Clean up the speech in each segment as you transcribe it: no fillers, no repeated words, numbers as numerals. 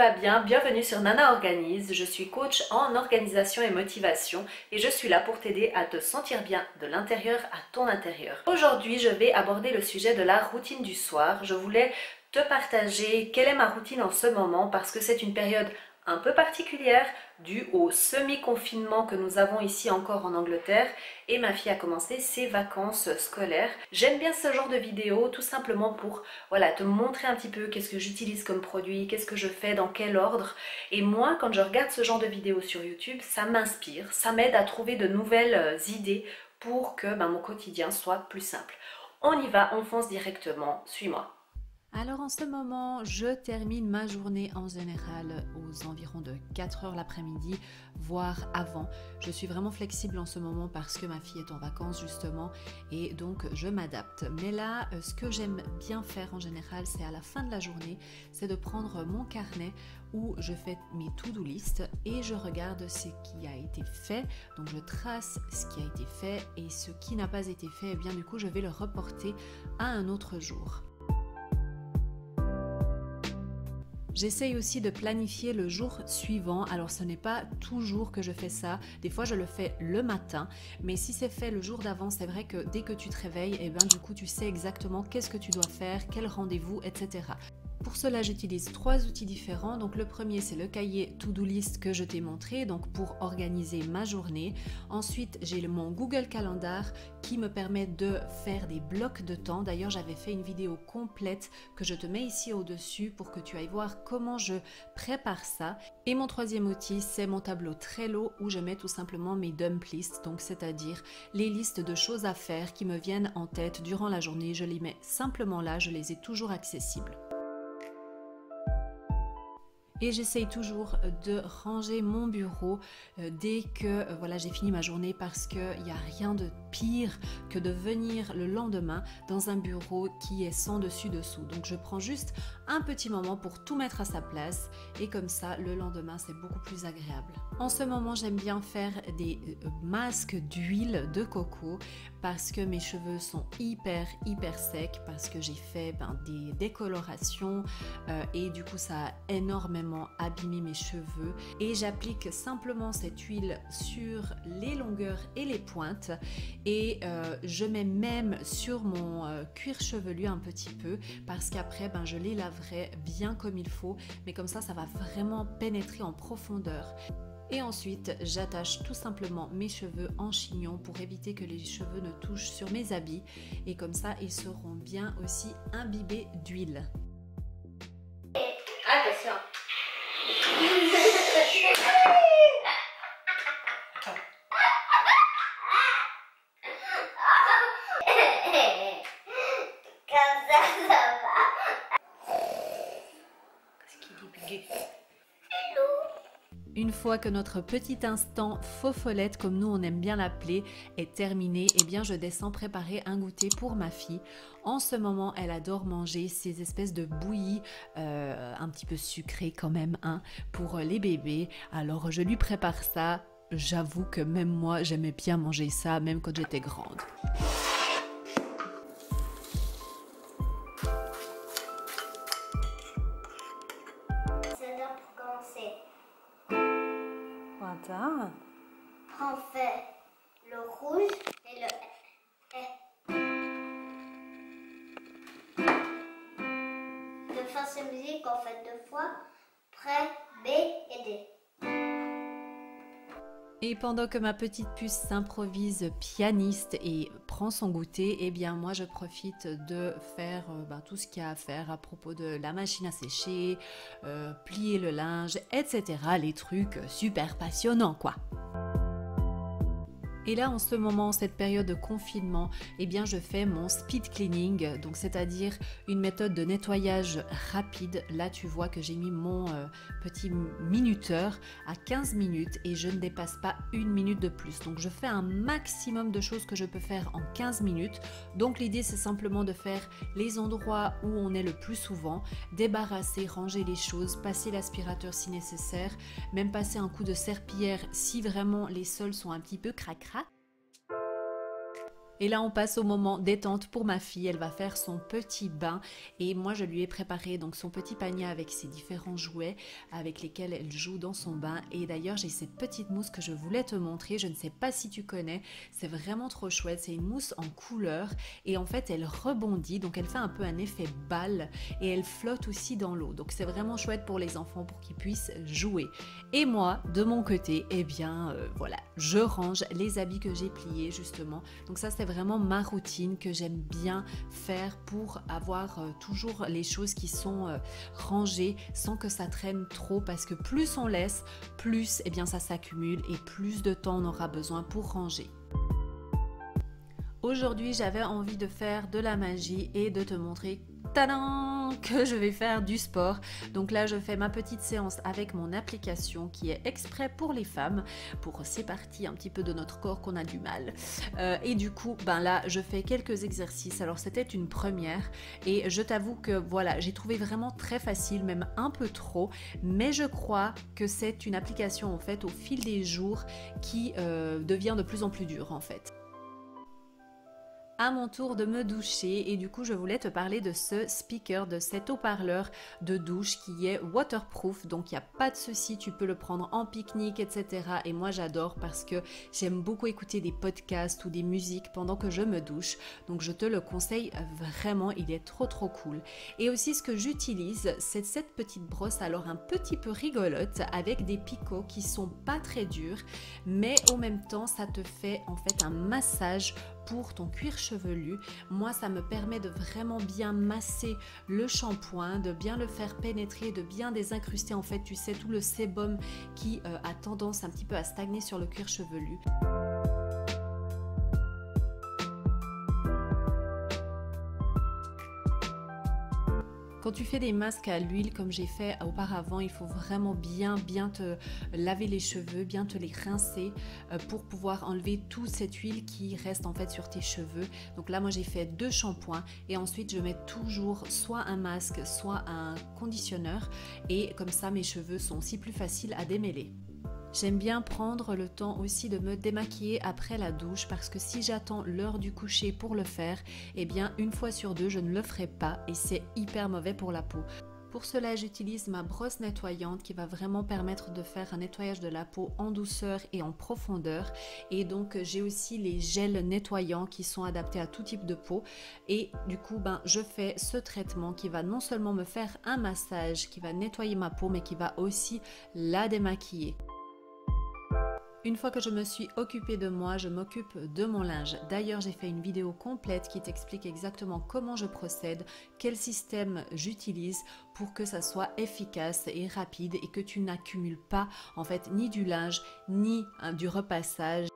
va bien? Bienvenue sur Nana Organise, je suis coach en organisation et motivation et je suis là pour t'aider à te sentir bien de l'intérieur à ton intérieur. Aujourd'hui, je vais aborder le sujet de la routine du soir. Je voulais te partager quelle est ma routine en ce moment parce que c'est une période un peu particulière due au semi-confinement que nous avons ici encore en Angleterre et ma fille a commencé ses vacances scolaires. J'aime bien ce genre de vidéo tout simplement pour te montrer un petit peu qu'est-ce que j'utilise comme produit, qu'est-ce que je fais, dans quel ordre. Et moi, quand je regarde ce genre de vidéos sur YouTube, ça m'inspire, ça m'aide à trouver de nouvelles idées pour que mon quotidien soit plus simple. On y va, on fonce directement, suis-moi. Alors en ce moment, je termine ma journée en général aux environs de 4 heures l'après-midi, voire avant. Je suis vraiment flexible en ce moment parce que ma fille est en vacances justement et donc je m'adapte. Mais là, ce que j'aime bien faire en général, c'est à la fin de la journée, c'est de prendre mon carnet où je fais mes to-do list et je regarde ce qui a été fait. Donc je trace ce qui a été fait et ce qui n'a pas été fait, et bien du coup je vais le reporter à un autre jour. J'essaye aussi de planifier le jour suivant, alors ce n'est pas toujours que je fais ça, des fois je le fais le matin, mais si c'est fait le jour d'avant, c'est vrai que dès que tu te réveilles, et bien du coup tu sais exactement qu'est-ce que tu dois faire, quel rendez-vous, etc. Pour cela, j'utilise 3 outils différents. Donc le premier, c'est le cahier To-Do List que je t'ai montré, donc pour organiser ma journée. Ensuite, j'ai mon Google Calendar qui me permet de faire des blocs de temps. D'ailleurs, j'avais fait une vidéo complète que je te mets ici au-dessus pour que tu ailles voir comment je prépare ça. Et mon troisième outil, c'est mon tableau Trello où je mets tout simplement mes dump lists, donc c'est-à-dire les listes de choses à faire qui me viennent en tête durant la journée. Je les mets simplement là, je les ai toujours accessibles. Et j'essaye toujours de ranger mon bureau dès que j'ai fini ma journée parce qu'il n'y a rien de pire que de venir le lendemain dans un bureau qui est sans dessus-dessous. Donc je prends juste un petit moment pour tout mettre à sa place et comme ça le lendemain c'est beaucoup plus agréable. En ce moment j'aime bien faire des masques d'huile de coco parce que mes cheveux sont hyper secs parce que j'ai fait des décolorations et du coup ça a énormément abîmé mes cheveux et j'applique simplement cette huile sur les longueurs et les pointes et je mets même sur mon cuir chevelu un petit peu parce qu'après je les laverai bien comme il faut, mais comme ça va vraiment pénétrer en profondeur. Et ensuite, j'attache tout simplement mes cheveux en chignon pour éviter que les cheveux ne touchent sur mes habits et comme ça, ils seront bien aussi imbibés d'huile. Attention. Une fois que notre petit instant faux-folette, comme nous on aime bien l'appeler, est terminé, eh bien je descends préparer un goûter pour ma fille. En ce moment, elle adore manger ces espèces de bouillies un petit peu sucrées quand même, pour les bébés. Alors je lui prépare ça. J'avoue que même moi, j'aimais bien manger ça, même quand j'étais grande. Voilà. On fait le rouge et le E. De faire cette musique, on fait 2 fois. Prêt, B et D. Et pendant que ma petite puce s'improvise pianiste et prend son goûter, eh bien moi je profite de faire tout ce qu'il y a à faire à propos de la machine à sécher, plier le linge, etc. Les trucs super passionnants quoi. Et là, en ce moment, cette période de confinement, eh bien, je fais mon speed cleaning, donc c'est-à-dire une méthode de nettoyage rapide. Là, tu vois que j'ai mis mon petit minuteur à 15 minutes et je ne dépasse pas 1 minute de plus. Donc, je fais un maximum de choses que je peux faire en 15 minutes. Donc, l'idée, c'est simplement de faire les endroits où on est le plus souvent, débarrasser, ranger les choses, passer l'aspirateur si nécessaire, même passer un coup de serpillière si vraiment les sols sont un petit peu cracra. Et là, on passe au moment détente pour ma fille. Elle va faire son petit bain et moi, je lui ai préparé donc son petit panier avec ses différents jouets avec lesquels elle joue dans son bain. Et d'ailleurs, j'ai cette petite mousse que je voulais te montrer. Je ne sais pas si tu connais. C'est vraiment trop chouette. C'est une mousse en couleur et en fait, elle rebondit. Donc, elle fait un peu un effet balle et elle flotte aussi dans l'eau. Donc, c'est vraiment chouette pour les enfants pour qu'ils puissent jouer. Et moi, de mon côté, eh bien, voilà, je range les habits que j'ai pliés justement. Donc ça, c'est vraiment ma routine que j'aime bien faire pour avoir toujours les choses qui sont rangées sans que ça traîne trop, parce que plus on laisse, plus eh bien, ça s'accumule et plus de temps on aura besoin pour ranger. Aujourd'hui, j'avais envie de faire de la magie et de te montrer tadam, que je vais faire du sport. Donc là, je fais ma petite séance avec mon application qui est exprès pour les femmes, pour ces parties un petit peu de notre corps qu'on a du mal. Et du coup, ben là, je fais quelques exercices. Alors, c'était une première et je t'avoue que voilà, j'ai trouvé vraiment très facile, même un peu trop, mais je crois que c'est une application en fait au fil des jours qui devient de plus en plus dure en fait. À mon tour de me doucher et du coup je voulais te parler de ce speaker, de cet haut-parleur de douche qui est waterproof, donc il n'y a pas de souci, tu peux le prendre en pique-nique, etc. Et moi j'adore parce que j'aime beaucoup écouter des podcasts ou des musiques pendant que je me douche, donc je te le conseille vraiment, il est trop cool. Et aussi ce que j'utilise, c'est cette petite brosse, alors un petit peu rigolote avec des picots qui sont pas très durs, mais en même temps ça te fait en fait un massage pour ton cuir chevelu. Moi, ça me permet de vraiment bien masser le shampoing, de bien le faire pénétrer, de bien désincruster en fait, tu sais, tout le sébum qui a tendance un petit peu à stagner sur le cuir chevelu. Quand tu fais des masques à l'huile comme j'ai fait auparavant, il faut vraiment bien te laver les cheveux, bien te les rincer pour pouvoir enlever toute cette huile qui reste en fait sur tes cheveux. Donc là, moi j'ai fait 2 shampoings et ensuite je mets toujours soit un masque, soit un conditionneur et comme ça mes cheveux sont aussi plus faciles à démêler. J'aime bien prendre le temps aussi de me démaquiller après la douche parce que si j'attends l'heure du coucher pour le faire, eh bien une fois sur 2 je ne le ferai pas et c'est hyper mauvais pour la peau. Pour cela, j'utilise ma brosse nettoyante qui va vraiment permettre de faire un nettoyage de la peau en douceur et en profondeur. Et donc, j'ai aussi les gels nettoyants qui sont adaptés à tout type de peau. Et du coup, je fais ce traitement qui va non seulement me faire un massage, qui va nettoyer ma peau, mais qui va aussi la démaquiller. Une fois que je me suis occupée de moi, je m'occupe de mon linge. D'ailleurs, j'ai fait une vidéo complète qui t'explique exactement comment je procède, quel système j'utilise pour que ça soit efficace et rapide et que tu n'accumules pas en fait ni du linge ni du repassage.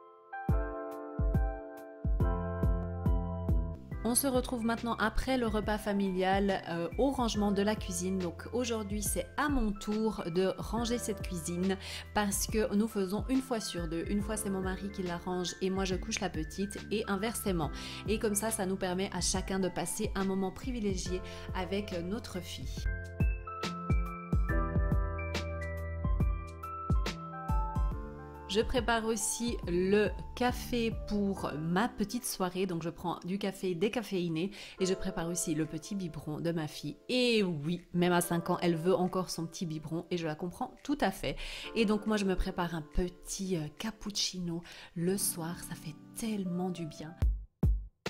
On se retrouve maintenant après le repas familial au rangement de la cuisine. Donc aujourd'hui c'est à mon tour de ranger cette cuisine parce que nous faisons une fois sur 2. Une fois c'est mon mari qui la range et moi je couche la petite et inversement. Et comme ça nous permet à chacun de passer un moment privilégié avec notre fille. Je prépare aussi le café pour ma petite soirée, donc je prends du café décaféiné et je prépare aussi le petit biberon de ma fille. Et oui, même à 5 ans, elle veut encore son petit biberon et je la comprends tout à fait. Et donc moi je me prépare un petit cappuccino le soir, ça fait tellement du bien.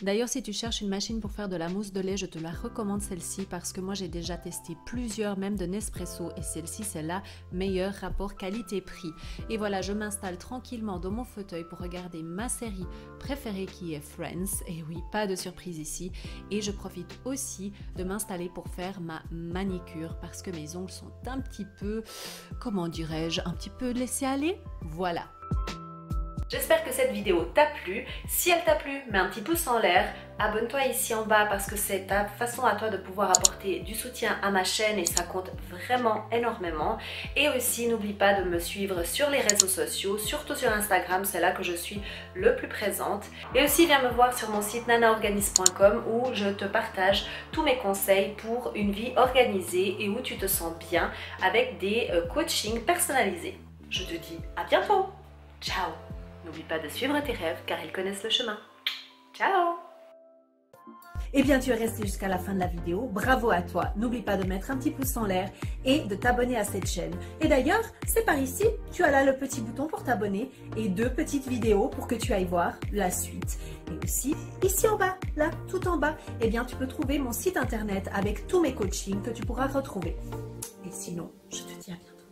D'ailleurs, si tu cherches une machine pour faire de la mousse de lait, je te la recommande celle-ci parce que moi j'ai déjà testé plusieurs, même de Nespresso, et celle-ci c'est la meilleure rapport qualité-prix. Et voilà, je m'installe tranquillement dans mon fauteuil pour regarder ma série préférée qui est Friends. Et oui, pas de surprise ici. Et je profite aussi de m'installer pour faire ma manicure parce que mes ongles sont un petit peu, comment dirais-je, un petit peu laissés aller. Voilà. J'espère que cette vidéo t'a plu. Si elle t'a plu, mets un petit pouce en l'air. Abonne-toi ici en bas parce que c'est ta façon à toi de pouvoir apporter du soutien à ma chaîne et ça compte vraiment énormément. Et aussi, n'oublie pas de me suivre sur les réseaux sociaux, surtout sur Instagram, c'est là que je suis le plus présente. Et aussi, viens me voir sur mon site nanaorganise.com où je te partage tous mes conseils pour une vie organisée et où tu te sens bien avec des coachings personnalisés. Je te dis à bientôt. Ciao. N'oublie pas de suivre tes rêves car ils connaissent le chemin. Ciao! Eh bien, tu es resté jusqu'à la fin de la vidéo. Bravo à toi. N'oublie pas de mettre un petit pouce en l'air et de t'abonner à cette chaîne. Et d'ailleurs, c'est par ici, tu as là le petit bouton pour t'abonner et 2 petites vidéos pour que tu ailles voir la suite. Et aussi, ici en bas, là, tout en bas, eh bien, tu peux trouver mon site internet avec tous mes coachings que tu pourras retrouver. Et sinon, je te dis à bientôt.